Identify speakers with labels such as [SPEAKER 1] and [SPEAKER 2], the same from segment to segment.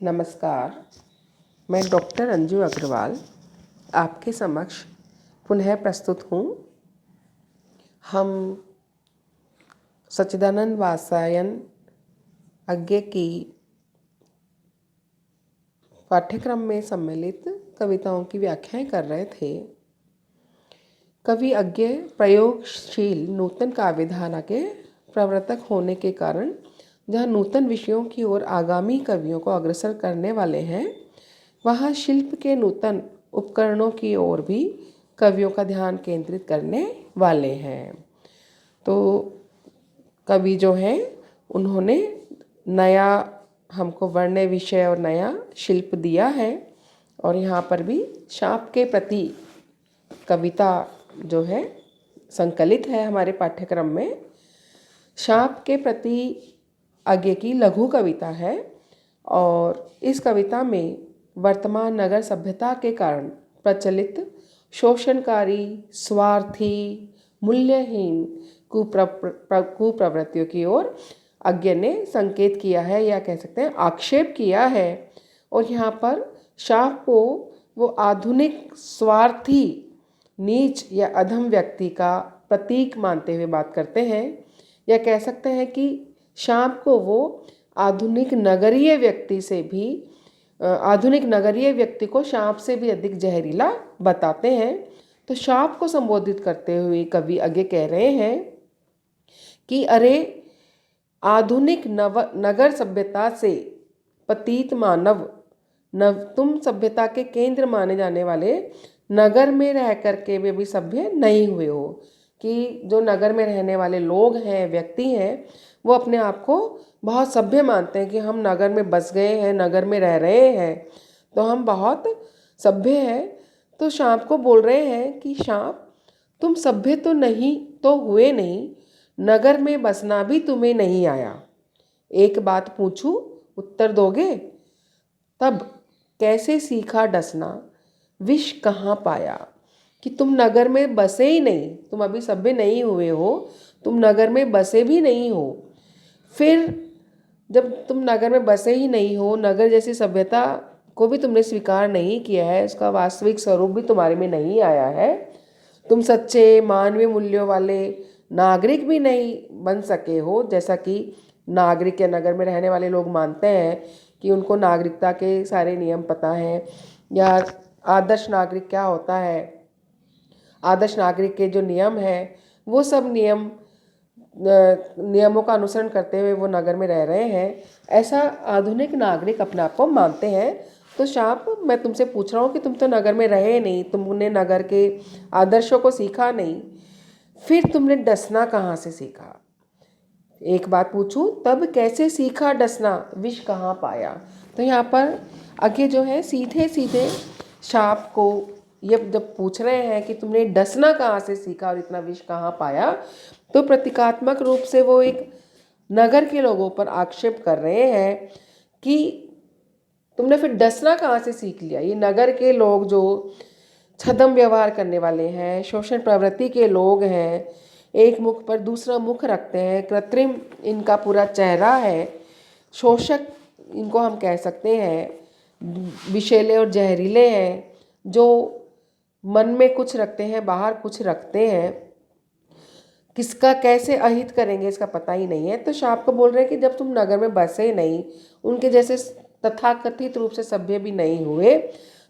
[SPEAKER 1] नमस्कार। मैं डॉक्टर अंजू अग्रवाल आपके समक्ष पुनः प्रस्तुत हूँ। हम सच्चिदानंद वात्स्यायन अज्ञे की पाठ्यक्रम में सम्मिलित कविताओं की व्याख्याएं कर रहे थे। कवि अज्ञे प्रयोगशील नूतन काव्यधारा के प्रवर्तक होने के कारण जहाँ नूतन विषयों की ओर आगामी कवियों को अग्रसर करने वाले हैं, वहाँ शिल्प के नूतन उपकरणों की ओर भी कवियों का ध्यान केंद्रित करने वाले हैं। तो कवि जो हैं उन्होंने नया हमको वर्ण विषय और नया शिल्प दिया है, और यहाँ पर भी शाप के प्रति कविता जो है संकलित है हमारे पाठ्यक्रम में। शाप के प्रति अज्ञे की लघु कविता है, और इस कविता में वर्तमान नगर सभ्यता के कारण प्रचलित शोषणकारी, स्वार्थी, मूल्यहीन कुप्रवृत्तियों की ओर अज्ञे ने संकेत किया है, या कह सकते हैं आक्षेप किया है। और यहाँ पर शाप को वो आधुनिक स्वार्थी, नीच या अधम व्यक्ति का प्रतीक मानते हुए बात करते हैं, या कह सकते हैं कि शाप को वो आधुनिक नगरीय व्यक्ति को शाप से भी अधिक जहरीला बताते हैं। तो शाप को संबोधित करते हुए कवि अज्ञे कह रहे हैं कि अरे आधुनिक नगर सभ्यता से पतित मानव, तुम सभ्यता के केंद्र माने जाने वाले नगर में रह करके वे भी सभ्य नहीं हुए हो। कि जो नगर में रहने वाले लोग हैं, व्यक्ति हैं, वो अपने आप को बहुत सभ्य मानते हैं कि हम नगर में बस गए हैं, नगर में रह रहे हैं, तो हम बहुत सभ्य हैं। तो शाप को बोल रहे हैं कि शाप, तुम सभ्य तो हुए नहीं, नगर में बसना भी तुम्हें नहीं आया। एक बात पूछूं, उत्तर दोगे? तब कैसे सीखा डसना, विष कहाँ पाया। कि तुम नगर में बसे ही नहीं, तुम अभी सभ्य नहीं हुए हो, तुम नगर में बसे भी नहीं हो। फिर जब तुम नगर में बसे ही नहीं हो, नगर जैसी सभ्यता को भी तुमने स्वीकार नहीं किया है, उसका वास्तविक स्वरूप भी तुम्हारे में नहीं आया है, तुम सच्चे मानवीय मूल्यों वाले नागरिक भी नहीं बन सके हो। जैसा कि नागरिक या नगर में रहने वाले लोग मानते हैं कि उनको नागरिकता के सारे नियम पता हैं, या आदर्श नागरिक क्या होता है, आदर्श नागरिक के जो नियम हैं वो सब नियमों का अनुसरण करते हुए वो नगर में रह रहे हैं, ऐसा आधुनिक नागरिक अपने आप को मानते हैं। तो शाप, मैं तुमसे पूछ रहा हूँ कि तुम तो नगर में रहे नहीं, तुमने नगर के आदर्शों को सीखा नहीं, फिर तुमने डसना कहाँ से सीखा। एक बात पूछूं, तब कैसे सीखा डसना, विष कहाँ पाया। तो यहाँ पर आगे जो है सीधे सीधे शाप को ये जब पूछ रहे हैं कि तुमने डसना कहाँ से सीखा और इतना विष कहाँ पाया, तो प्रतीकात्मक रूप से वो एक नगर के लोगों पर आक्षेप कर रहे हैं कि तुमने फिर डसना कहाँ से सीख लिया। ये नगर के लोग जो छद्म व्यवहार करने वाले हैं, शोषण प्रवृत्ति के लोग हैं, एक मुख पर दूसरा मुख रखते हैं, कृत्रिम इनका पूरा चेहरा है, शोषक इनको हम कह सकते हैं, विषैले और जहरीले हैं, जो मन में कुछ रखते हैं, बाहर कुछ रखते हैं, किसका कैसे अहित करेंगे इसका पता ही नहीं है। तो शाप को बोल रहे हैं कि जब तुम नगर में बसे नहीं, उनके जैसे तथाकथित रूप से सभ्य भी नहीं हुए,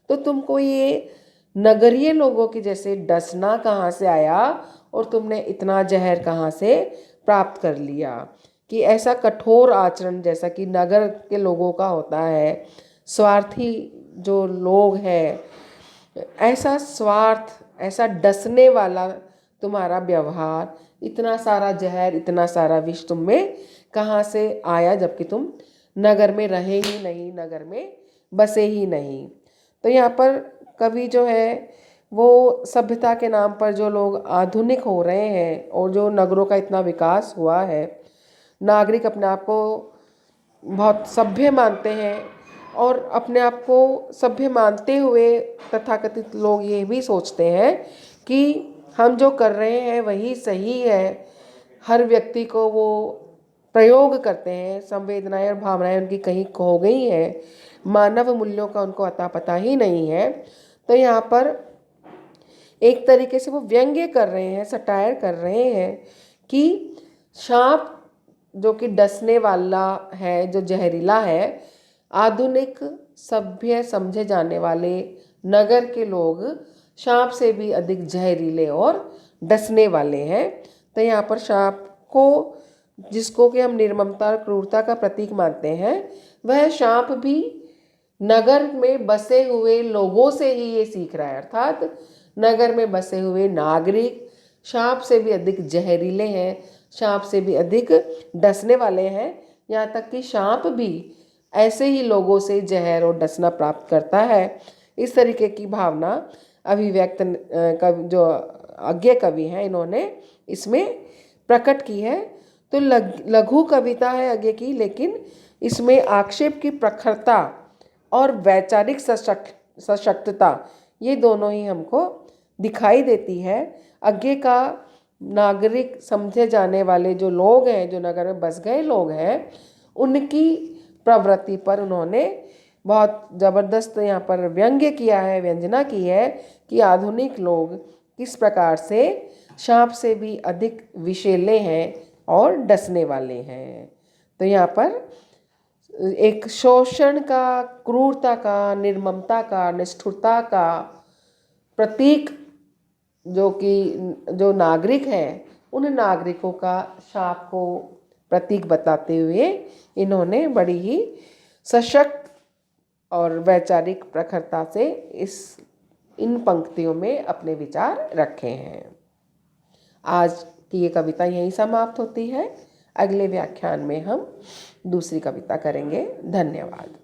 [SPEAKER 1] तो तुमको ये नगरीय लोगों के जैसे डसना कहाँ से आया, और तुमने इतना जहर कहाँ से प्राप्त कर लिया। कि ऐसा कठोर आचरण जैसा कि नगर के लोगों का होता है, स्वार्थी जो लोग हैं, ऐसा स्वार्थ, ऐसा डसने वाला तुम्हारा व्यवहार, इतना सारा जहर, इतना सारा विष तुम में कहाँ से आया, जबकि तुम नगर में रहे ही नहीं, नगर में बसे ही नहीं। तो यहाँ पर कवि जो है वो सभ्यता के नाम पर जो लोग आधुनिक हो रहे हैं, और जो नगरों का इतना विकास हुआ है, नागरिक अपने आप को बहुत सभ्य मानते हैं, और अपने आप को सभ्य मानते हुए तथाकथित लोग ये भी सोचते हैं कि हम जो कर रहे हैं वही सही है। हर व्यक्ति को वो प्रयोग करते हैं, संवेदनाएं और भावनाएं उनकी कहीं खो गई हैं, मानव मूल्यों का उनको अता पता ही नहीं है। तो यहाँ पर एक तरीके से वो व्यंग्य कर रहे हैं, सटायर कर रहे हैं कि सांप जो कि डसने वाला है, जो जहरीला है, आधुनिक सभ्य समझे जाने वाले नगर के लोग सांप से भी अधिक जहरीले और डसने वाले हैं। तो यहाँ पर सांप को, जिसको कि हम निर्ममता और क्रूरता का प्रतीक मानते हैं, वह सांप भी नगर में बसे हुए लोगों से ही ये सीख रहा है। अर्थात नगर में बसे हुए नागरिक सांप से भी अधिक जहरीले हैं, सांप से भी अधिक डसने वाले हैं। यहाँ तक कि सांप भी ऐसे ही लोगों से जहर और डसना प्राप्त करता है। इस तरीके की भावना अभिव्यक्त कवि, जो अज्ञे कवि हैं, इन्होंने इसमें प्रकट की है। तो लघु कविता है अज्ञे की, लेकिन इसमें आक्षेप की प्रखरता और वैचारिक सशक्तता, ये दोनों ही हमको दिखाई देती है। अज्ञे का नागरिक समझे जाने वाले जो लोग हैं, जो नगर में बस गए लोग हैं, उनकी प्रवृत्ति पर उन्होंने बहुत ज़बरदस्त यहाँ पर व्यंग्य किया है, व्यंजना की है कि आधुनिक लोग किस प्रकार से सांप से भी अधिक विषैले हैं और डसने वाले हैं। तो यहाँ पर एक शोषण का, क्रूरता का, निर्ममता का, निष्ठुरता का प्रतीक जो नागरिक हैं, उन नागरिकों का सांप को प्रतीक बताते हुए इन्होंने बड़ी ही सशक्त और वैचारिक प्रखरता से इन पंक्तियों में अपने विचार रखे हैं। आज की ये कविता यहीं समाप्त होती है। अगले व्याख्यान में हम दूसरी कविता करेंगे। धन्यवाद।